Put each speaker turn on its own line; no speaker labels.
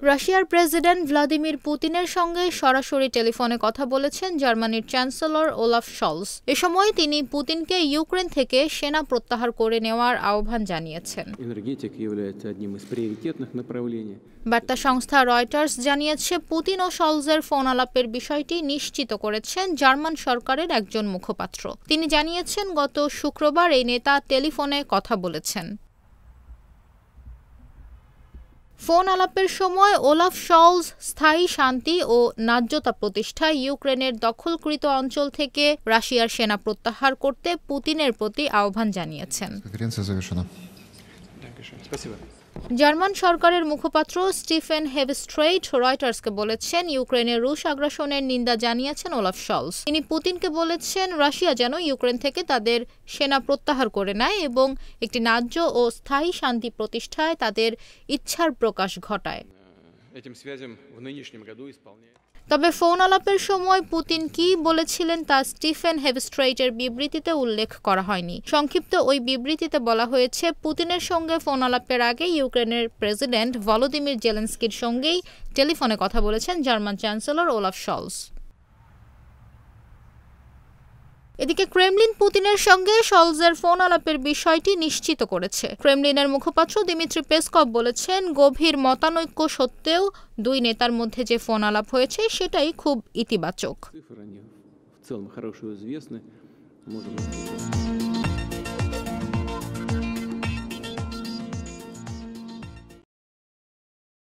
রাশিয়ার president Vladimir পুতিনের সঙ্গে সরাসরি টেলিফোনে কথা বলেছেন জার্মানির চ্যান্সেলর ওলাফ শলস। এ সময় তিনি পুতিনকে ইউক্রেন থেকে সেনা প্রত্যাহার করে নেওয়ার আহ্বান জানিয়েছেন। বার্তা সংস্থা রয়টার্স জানিয়েছে, পুতিন ও শলজের ফোন আলাপের বিষয়টি নিশ্চিত করেছেন জার্মান সরকারের একজন মুখপাত্র। তিনি জানিয়েছেন, গত শুক্রবার এই নেতা টেলিফোনে কথা বলেছেন। ফোন আলাপের সময় ওলাফ শলজ স্থায়ী শান্তি ও ন্যায্যতা প্রতিষ্ঠায় ইউক্রেনের দখলকৃত অঞ্চল থেকে রাশিয়ার সেনা প্রত্যাহার করতে পুতিনের প্রতি আহ্বান জানিয়েছেন। জার্মান সরকারের মুখপাত্র স্টিফেন হেভস্ট্রেইট রয়টার্সকে বলেছেন, ইউক্রেনের রুশ আগ্রাসনের নিন্দা জানিয়েছেন ওলাফ শলজ। তিনি পুতিনকে বলেছেন, রাশিয়া যেন ইউক্রেন থেকে তাদের সেনা প্রত্যাহার করে নেয় এবং একটি ন্যায্য ও স্থায়ী শান্তি প্রতিষ্ঠায় তাদের ইচ্ছার প্রকাশ ঘটায়। তবে ফোন আলাপের সময় পুতিন কি বলেছিলেন তা স্টিফেন হেভস্ট্রেইটের বিবৃতিতে উল্লেখ করা হয়নি। সংক্ষিপ্ত ওই বিবৃতিতে বলা হয়েছে, পুতিনের সঙ্গে ফোন আলাপের আগে ইউক্রেনের প্রেসিডেন্ট ভলোদিমির জেলেনস্কির সঙ্গেই টেলিফোনে কথা বলেছেন জার্মান চ্যান্সেলর ওলাফ শলস। এদিকে ক্রেমলিন পুতিনের সঙ্গে শলজের ফোন আলাপের বিষয়টি নিশ্চিত করেছে। ক্রেমলিনের মুখপাত্র দিমিত্রি পেসকভ বলেছেন, গভীর মতানৈক্য সত্ত্বেও দুই নেতার মধ্যে যে ফোন আলাপ হয়েছে সেটাই খুব ইতিবাচক।